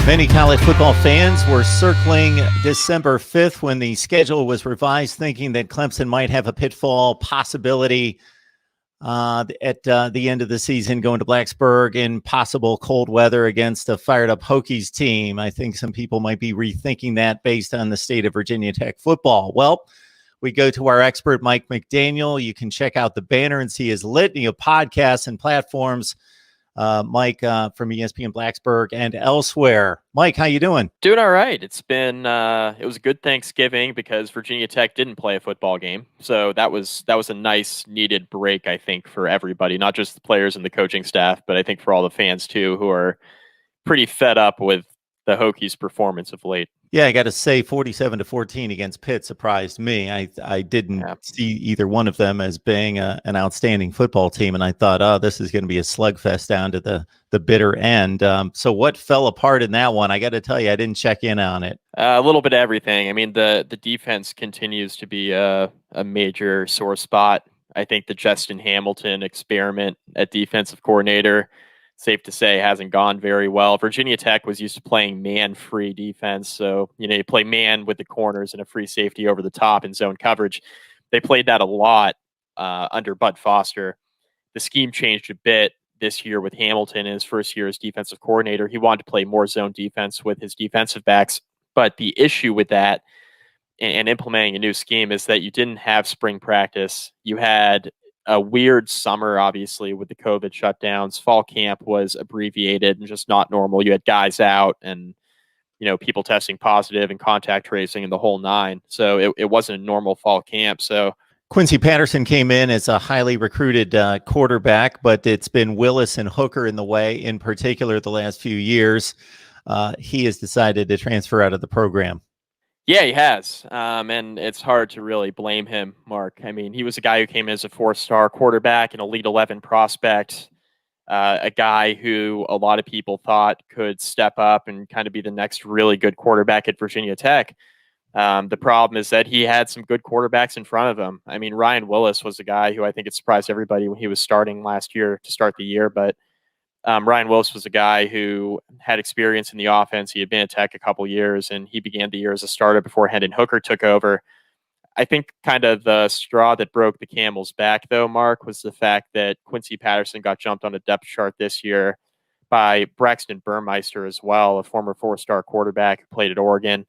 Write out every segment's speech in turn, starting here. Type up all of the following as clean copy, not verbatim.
Many college football fans were circling December 5th when the schedule was revised, thinking that Clemson might have a pitfall possibility at the end of the season, going to Blacksburg in possible cold weather against a fired-up Hokies team. I think some people might be rethinking that based on the state of Virginia Tech football. Well, we go to our expert, Mike McDaniel. You can check out the banner and see his litany of podcasts and platforms. Mike from ESPN Blacksburg and elsewhere. Mike, how you doing? Doing all right. It was a good Thanksgiving because Virginia Tech didn't play a football game. So that was a nice needed break, I think, for everybody, not just the players and the coaching staff, but I think for all the fans too, who are pretty fed up with the Hokies' performance of late. Yeah, I got to say 47-14 against Pitt surprised me. I didn't see either one of them as being an outstanding football team, and I thought, oh, this is going to be a slugfest down to the bitter end. So what fell apart in that one? I got to tell you, I didn't check in on it. A little bit of everything. I mean, the defense continues to be a major sore spot. I think the Justin Hamilton experiment at defensive coordinator, safe to say, hasn't gone very well. Virginia Tech was used to playing man-free defense. So, you play man with the corners and a free safety over the top in zone coverage. They played that a lot under Bud Foster. The scheme changed a bit this year with Hamilton in his first year as defensive coordinator. He wanted to play more zone defense with his defensive backs. But the issue with that and implementing a new scheme is that you didn't have spring practice. You had a weird summer, obviously, with the COVID shutdowns. Fall camp was abbreviated and just not normal. You had guys out and, people testing positive and contact tracing and the whole nine. So it wasn't a normal fall camp. So Quincy Patterson came in as a highly recruited quarterback, but it's been Willis and Hooker in the way, in particular, the last few years. He has decided to transfer out of the program. Yeah, he has. And it's hard to really blame him, Mark. I mean, he was a guy who came in as a 4-star quarterback, an Elite 11 prospect, a guy who a lot of people thought could step up and kind of be the next really good quarterback at Virginia Tech. The problem is that he had some good quarterbacks in front of him. I mean, Ryan Willis was a guy who I think it surprised everybody when he was starting last year to start the year, but Ryan Willis was a guy who had experience in the offense. He had been at Tech a couple years, and he began the year as a starter before Hendon Hooker took over. I think kind of the straw that broke the camel's back, though, Mark, was the fact that Quincy Patterson got jumped on a depth chart this year by Braxton Burmeister as well, a former 4-star quarterback who played at Oregon.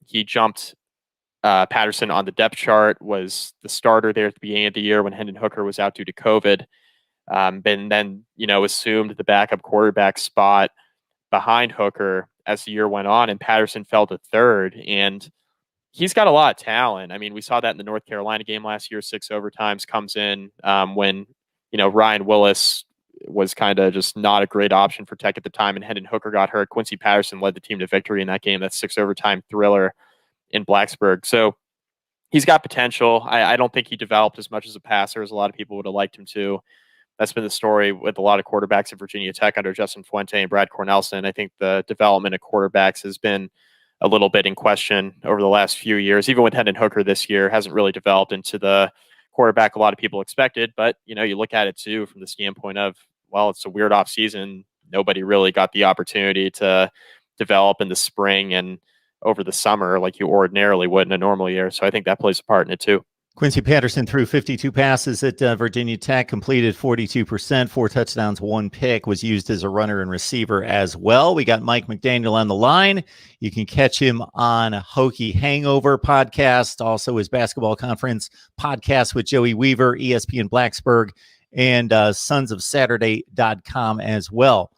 He jumped Patterson on the depth chart, was the starter there at the beginning of the year when Hendon Hooker was out due to COVID. And then, assumed the backup quarterback spot behind Hooker as the year went on, and Patterson fell to third. And he's got a lot of talent. I mean, we saw that in the North Carolina game last year, 6 overtimes, comes in when, Ryan Willis was kind of just not a great option for Tech at the time, and Hendon Hooker got hurt. Quincy Patterson led the team to victory in that game, that 6 overtime thriller in Blacksburg. So he's got potential. I don't think he developed as much as a passer as a lot of people would have liked him to. That's been the story with a lot of quarterbacks at Virginia Tech under Justin Fuente and Brad Cornelson. I think the development of quarterbacks has been a little bit in question over the last few years. Even with Hendon Hooker this year, hasn't really developed into the quarterback a lot of people expected. But, you look at it, too, from the standpoint of, well, it's a weird offseason. Nobody really got the opportunity to develop in the spring and over the summer like you ordinarily would in a normal year. So I think that plays a part in it, too. Quincy Patterson threw 52 passes at Virginia Tech, completed 42%, 4 touchdowns, 1 pick, was used as a runner and receiver as well. We got Mike McDaniel on the line. You can catch him on Hokie Hangover podcast, also his basketball conference podcast with Joey Weaver, ESPN Blacksburg, and sonsofsaturday.com as well.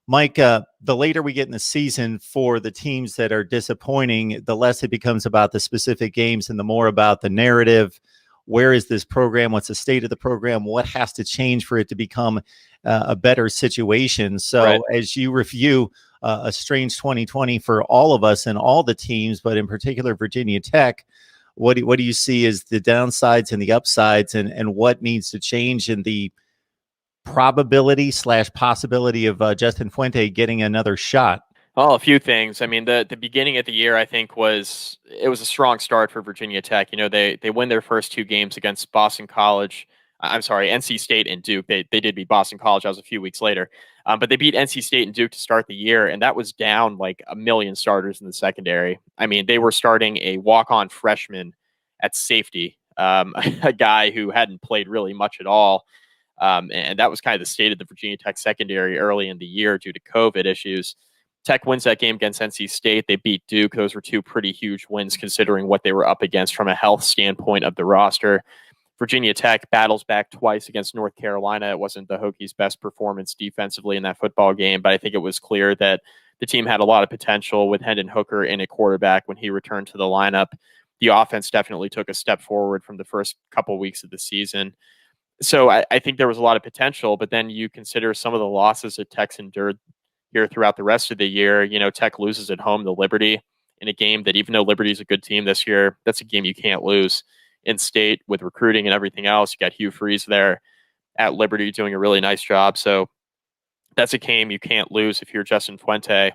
Mike, the later we get in the season for the teams that are disappointing, the less it becomes about the specific games and the more about the narrative. Where is this program? What's the state of the program? What has to change for it to become a better situation? So right. As you review a strange 2020 for all of us and all the teams, but in particular Virginia Tech, what do you see as the downsides and the upsides, and what needs to change in the probability / possibility of Justin Fuente getting another shot? Well, a few things. I mean, the beginning of the year, I think, was a strong start for Virginia Tech. They win their first 2 games against Boston College, I'm sorry, NC State and Duke. They did beat Boston College. That was a few weeks later. But they beat NC State and Duke to start the year, and that was down like a million starters in the secondary. I mean, they were starting a walk-on freshman at safety, a guy who hadn't played really much at all. And that was kind of the state of the Virginia Tech secondary early in the year due to COVID issues. Tech wins that game against NC State. They beat Duke. Those were two pretty huge wins considering what they were up against from a health standpoint of the roster. Virginia Tech battles back twice against North Carolina. It wasn't the Hokies' best performance defensively in that football game, but I think it was clear that the team had a lot of potential with Hendon Hooker in a quarterback when he returned to the lineup. The offense definitely took a step forward from the first couple weeks of the season. So I think there was a lot of potential, but then you consider some of the losses that Tech's endured here throughout the rest of the year. You know, Tech loses at home to Liberty in a game that, even though Liberty's a good team this year, that's a game you can't lose. In state with recruiting and everything else, you got Hugh Freeze there at Liberty doing a really nice job. So that's a game you can't lose if you're Justin Fuente.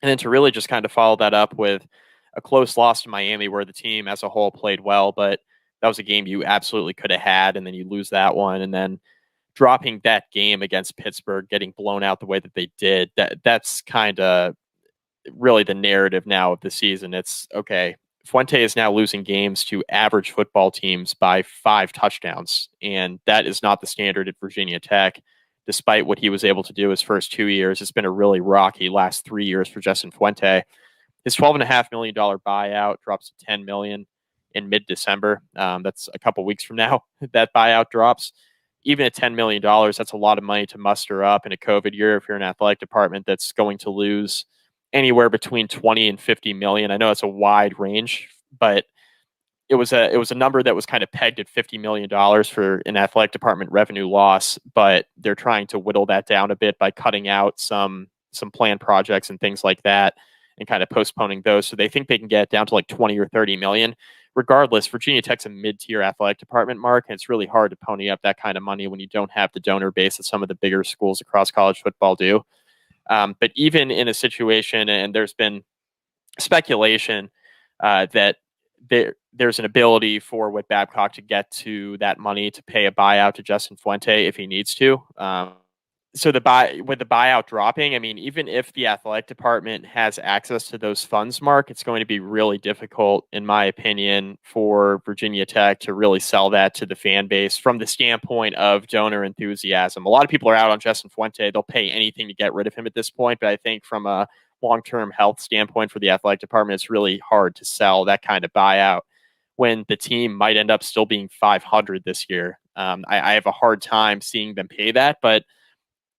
And then to really just kind of follow that up with a close loss to Miami where the team as a whole played well, but that was a game you absolutely could have had, and then you lose that one. And then dropping that game against Pittsburgh, getting blown out the way that they did, that's kind of really the narrative now of the season. It's okay, Fuente is now losing games to average football teams by 5 touchdowns, and that is not the standard at Virginia Tech. Despite what he was able to do his first 2 years, it's been a really rocky last 3 years for Justin Fuente. His $12.5 million buyout drops to $10 million in mid-December. That's a couple weeks from now. That buyout drops. Even at $10 million, that's a lot of money to muster up in a COVID year if you're an athletic department that's going to lose anywhere between 20 and 50 million. I know it's a wide range, but it was a number that was kind of pegged at $50 million for an athletic department revenue loss, but they're trying to whittle that down a bit by cutting out some planned projects and things like that and kind of postponing those. So they think they can get down to like 20 or 30 million. Regardless, Virginia Tech's a mid-tier athletic department, Mark, and it's really hard to pony up that kind of money when you don't have the donor base that some of the bigger schools across college football do. But even in a situation, and there's been speculation that there's an ability for Whit Babcock to get to that money to pay a buyout to Justin Fuente if he needs to. So with the buyout dropping, I mean, even if the athletic department has access to those funds, Mark, it's going to be really difficult, in my opinion, for Virginia Tech to really sell that to the fan base from the standpoint of donor enthusiasm. A lot of people are out on Justin Fuente. They'll pay anything to get rid of him at this point. But I think from a long-term health standpoint for the athletic department, it's really hard to sell that kind of buyout when the team might end up still being 500 this year. I have a hard time seeing them pay that, but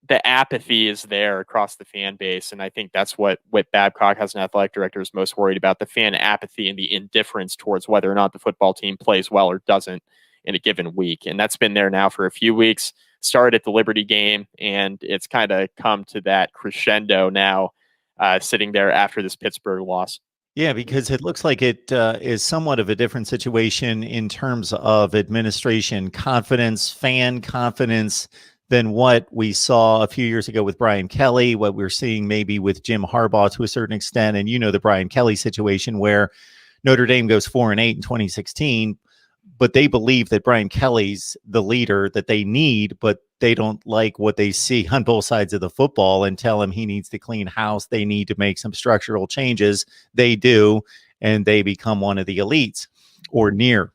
the apathy is there across the fan base. And I think that's what Babcock, as an athletic director, is most worried about: the fan apathy and the indifference towards whether or not the football team plays well or doesn't in a given week. And that's been there now for a few weeks. Started at the Liberty game, and it's kind of come to that crescendo now, sitting there after this Pittsburgh loss. Yeah, because it looks like it is somewhat of a different situation in terms of administration confidence, fan confidence, than what we saw a few years ago with Brian Kelly, what we're seeing maybe with Jim Harbaugh to a certain extent. And you know the Brian Kelly situation where Notre Dame goes 4-8 in 2016, but they believe that Brian Kelly's the leader that they need, but they don't like what they see on both sides of the football and tell him he needs to clean house. They need to make some structural changes. They do, and they become one of the elites or near.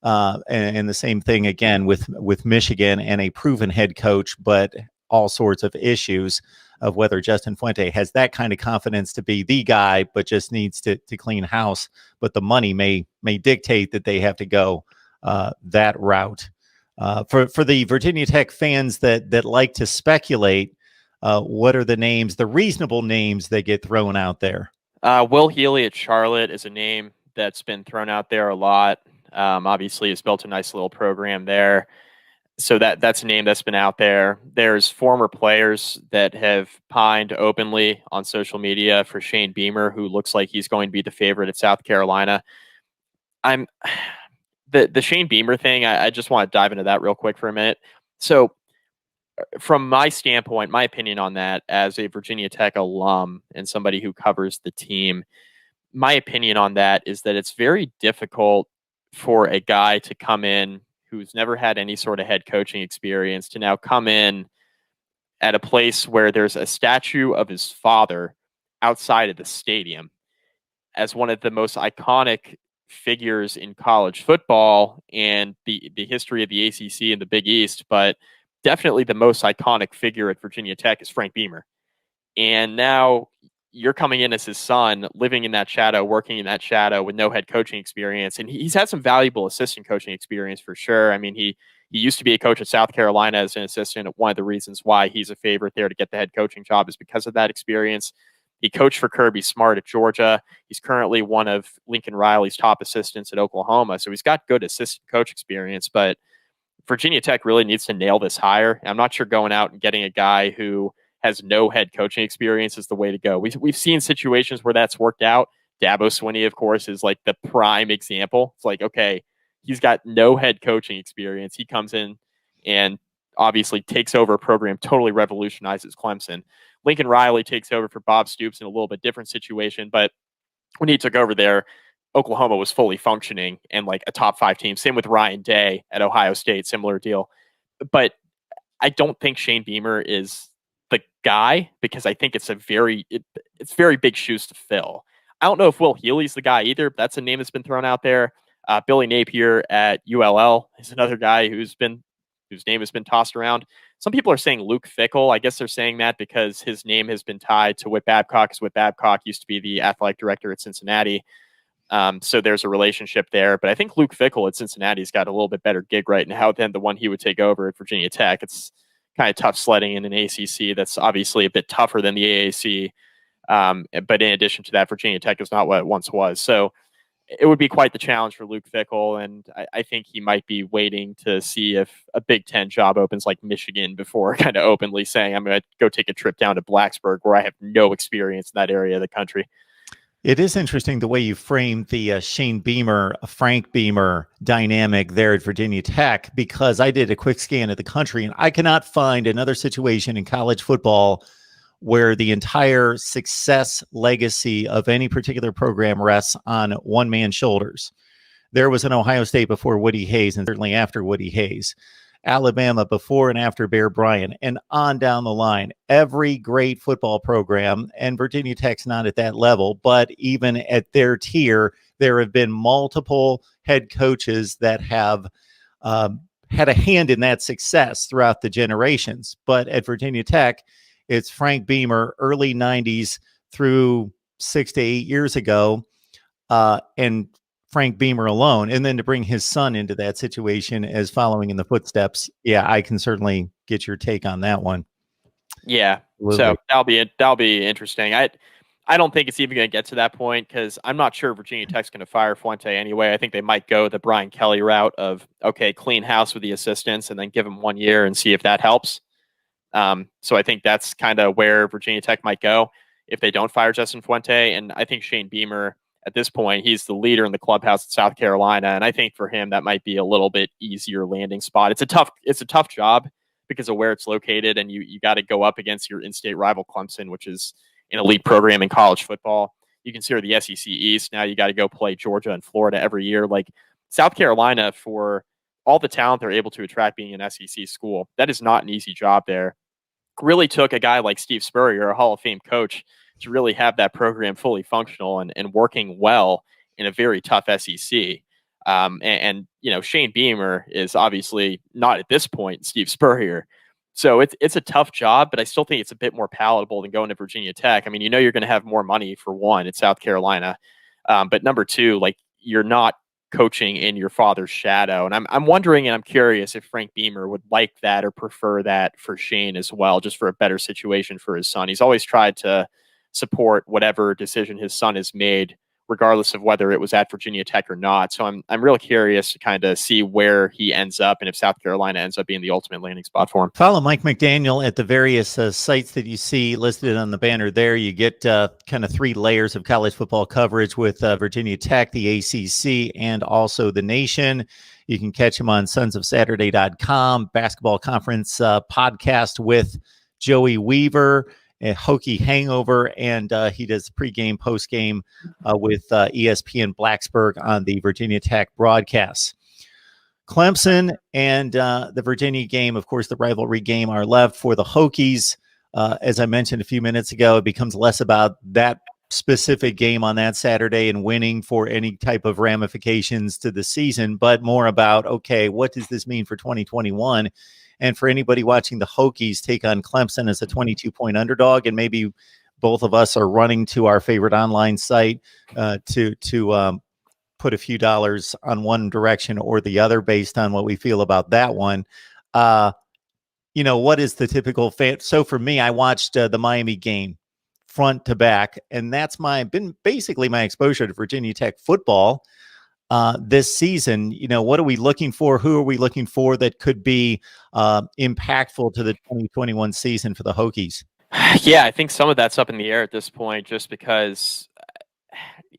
And the same thing again with Michigan and a proven head coach, but all sorts of issues of whether Justin Fuente has that kind of confidence to be the guy, but just needs to clean house. But the money may dictate that they have to go that route. For the Virginia Tech fans that like to speculate, what are the names, the reasonable names that get thrown out there? Will Healy at Charlotte is a name that's been thrown out there a lot. Obviously, he's built a nice little program there. So that's a name that's been out there. There's former players that have pined openly on social media for Shane Beamer, who looks like he's going to be the favorite at South Carolina. The Shane Beamer thing, I just want to dive into that real quick for a minute. So from my standpoint, my opinion on that as a Virginia Tech alum and somebody who covers the team, my opinion on that is that it's very difficult for a guy to come in who's never had any sort of head coaching experience to now come in at a place where there's a statue of his father outside of the stadium as one of the most iconic figures in college football and the history of the ACC and the Big East, but definitely the most iconic figure at Virginia Tech is Frank Beamer. And now you're coming in as his son, living in that shadow, working in that shadow with no head coaching experience. And he's had some valuable assistant coaching experience for sure. I mean, he used to be a coach at South Carolina as an assistant. One of the reasons why he's a favorite there to get the head coaching job is because of that experience. He coached for Kirby Smart at Georgia. He's currently one of Lincoln Riley's top assistants at Oklahoma. So he's got good assistant coach experience, but Virginia Tech really needs to nail this hire. I'm not sure going out and getting a guy who has no head coaching experience is the way to go. We've seen situations where that's worked out. Dabo Swinney, of course, is like the prime example. It's like, okay, he's got no head coaching experience. He comes in and obviously takes over a program, totally revolutionizes Clemson. Lincoln Riley takes over for Bob Stoops in a little bit different situation, but when he took over there, Oklahoma was fully functioning and like a top 5 team. Same with Ryan Day at Ohio State, similar deal. But I don't think Shane Beamer is the guy because I think it's very big shoes to fill. I don't know if Will Healy's the guy either. But that's a name that's been thrown out there. Billy Napier at ULL is another guy whose name has been tossed around. Some people are saying Luke Fickell. I guess they're saying that because his name has been tied to Whit Babcock, because Whit Babcock used to be the athletic director at Cincinnati. So there's a relationship there. But I think Luke Fickell at Cincinnati's got a little bit better gig right now than the one he would take over at Virginia Tech. It's kind of tough sledding in an ACC that's obviously a bit tougher than the AAC. But in addition to that, Virginia Tech is not what it once was. So it would be quite the challenge for Luke Fickell. And I think he might be waiting to see if a Big Ten job opens like Michigan before kind of openly saying, I'm going to go take a trip down to Blacksburg where I have no experience in that area of the country. It is interesting the way you framed the Shane Beamer, Frank Beamer dynamic there at Virginia Tech, because I did a quick scan of the country and I cannot find another situation in college football where the entire success legacy of any particular program rests on one man's shoulders. There was an Ohio State before Woody Hayes and certainly after Woody Hayes. Alabama before and after Bear Bryant, and on down the line. Every great football program, and Virginia Tech's not at that level, but even at their tier, there have been multiple head coaches that have had a hand in that success throughout the generations. But at Virginia Tech, it's Frank Beamer, early 90s through 6 to 8 years ago, and Frank Beamer alone, and then to bring his son into that situation as following in the footsteps. Yeah, I can certainly get your take on that one. Yeah, absolutely. So that'll be interesting. I don't think it's even going to get to that point because I'm not sure Virginia Tech's going to fire Fuente anyway. I think they might go the Brian Kelly route of, okay, clean house with the assistants and then give them 1 year and see if that helps. So I think that's kind of where Virginia Tech might go if they don't fire Justin Fuente. And I think Shane Beamer, at this point, he's the leader in the clubhouse at South Carolina, and I think for him that might be a little bit easier landing spot. It's a tough job because of where it's located, and you got to go up against your in-state rival Clemson, which is an elite program in college football. You consider the SEC East. Now you got to go play Georgia and Florida every year. Like South Carolina, for all the talent they're able to attract being an SEC school, that is not an easy job there. Really took a guy like Steve Spurrier, a Hall of Fame coach, to really have that program fully functional and working well in a very tough SEC. And you know, Shane Beamer is obviously not at this point Steve Spurrier. So it's a tough job, but I still think it's a bit more palatable than going to Virginia Tech. I mean, you know, you're going to have more money for one at South Carolina. But number two, like, you're not coaching in your father's shadow. And I'm wondering, and I'm curious if Frank Beamer would like that or prefer that for Shane as well, just for a better situation for his son. He's always tried to support whatever decision his son has made, regardless of whether it was at Virginia Tech or not. So I'm real curious to kind of see where he ends up and if South Carolina ends up being the ultimate landing spot for him. Follow Mike McDaniel at the various sites that you see listed on the banner there. You get kind of 3 layers of college football coverage with Virginia Tech, the ACC, and also the Nation. You can catch him on sonsofsaturday.com, basketball conference podcast with Joey Weaver, a Hokie Hangover, and he does pregame, postgame with ESPN Blacksburg on the Virginia Tech broadcasts. Clemson and the Virginia game, of course, the rivalry game, are left for the Hokies. As I mentioned a few minutes ago, it becomes less about that specific game on that Saturday and winning for any type of ramifications to the season, but more about, okay, what does this mean for 2021? And for anybody watching the Hokies take on Clemson as a 22-point underdog, and maybe both of us are running to our favorite online site to put a few dollars on one direction or the other based on what we feel about that one. What is the typical fan? So for me, I watched the Miami game front to back, and that's been basically my exposure to Virginia Tech football this season. What are we looking for? Who are we looking for that could be impactful to the 2021 season for the Hokies? Yeah, I think some of that's up in the air at this point, just because,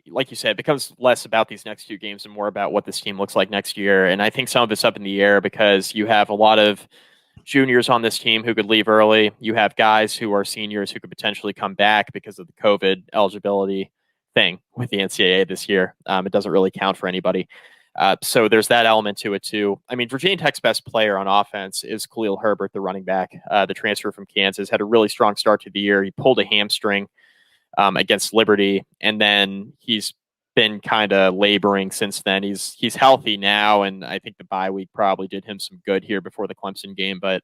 like you said, it becomes less about these next two games and more about what this team looks like next year. And I think some of it's up in the air because you have a lot of juniors on this team who could leave early. You have guys who are seniors who could potentially come back because of the COVID eligibility thing with the NCAA this year. It doesn't really count for anybody. So there's that element to it too. I mean, Virginia Tech's best player on offense is Khalil Herbert, the running back, the transfer from Kansas. Had a really strong start to the year. He pulled a hamstring against Liberty, and then he's been kind of laboring since then. He's healthy now, and I think the bye week probably did him some good here before the Clemson game. But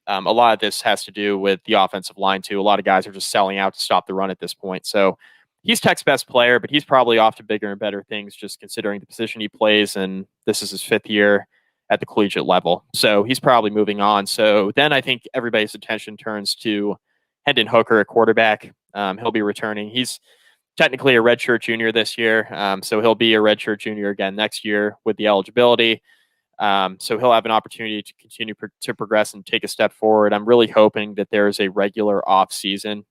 a lot of this has to do with the offensive line too. A lot of guys are just selling out to stop the run at this point. So he's Tech's best player, but he's probably off to bigger and better things just considering the position he plays, and this is his 5th year at the collegiate level. So he's probably moving on. So then I think everybody's attention turns to Hendon Hooker at quarterback. He'll be returning. He's technically a redshirt junior this year, so he'll be a redshirt junior again next year with the eligibility. So he'll have an opportunity to continue to progress and take a step forward. I'm really hoping that there is a regular off season.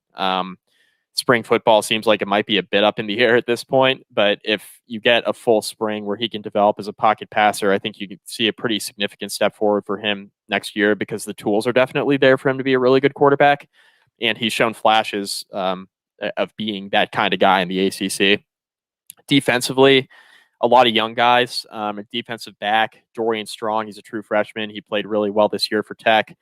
Spring football seems like it might be a bit up in the air at this point, but if you get a full spring where he can develop as a pocket passer, I think you can see a pretty significant step forward for him next year because the tools are definitely there for him to be a really good quarterback. And he's shown flashes of being that kind of guy in the ACC. Defensively, a lot of young guys. A defensive back, Dorian Strong, he's a true freshman. He played really well this year for Tech.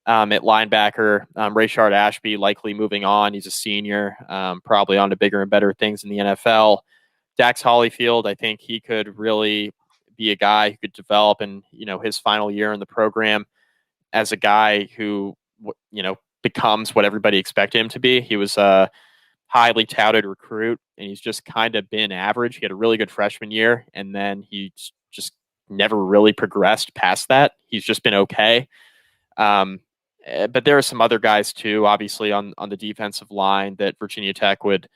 At linebacker, Rayshard Ashby likely moving on. He's a senior, probably on to bigger and better things in the NFL. Dax Hollyfield, I think he could really be a guy who could develop in his final year in the program as a guy who becomes what everybody expected him to be. He was a highly touted recruit, and he's just kind of been average. He had a really good freshman year, and then he just never really progressed past that. He's just been okay. But there are some other guys too, obviously on the defensive line that Virginia Tech would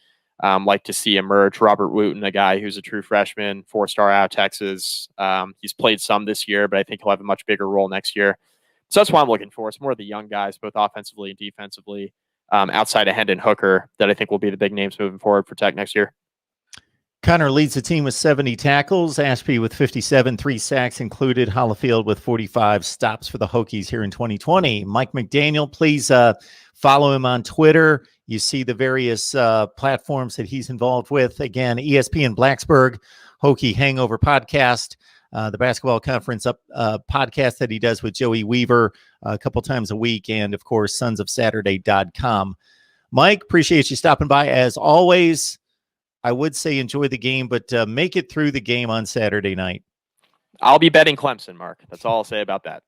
like to see emerge. Robert Wooten, a guy who's a true freshman, 4-star out of Texas. He's played some this year, but I think he'll have a much bigger role next year. So that's what I'm looking for. It's more of the young guys, both offensively and defensively, outside of Hendon Hooker, that I think will be the big names moving forward for Tech next year. Connor leads the team with 70 tackles, Ashby with 57, 3 sacks included, Hollifield with 45 stops for the Hokies here in 2020. Mike McDaniel, please follow him on Twitter. You see the various platforms that he's involved with. Again, ESPN Blacksburg, Hokie Hangover Podcast, the basketball conference podcast that he does with Joey Weaver a couple times a week, and, of course, sonsofsaturday.com. Mike, appreciate you stopping by as always. I would say enjoy the game, but make it through the game on Saturday night. I'll be betting Clemson, Mark. That's all I'll say about that.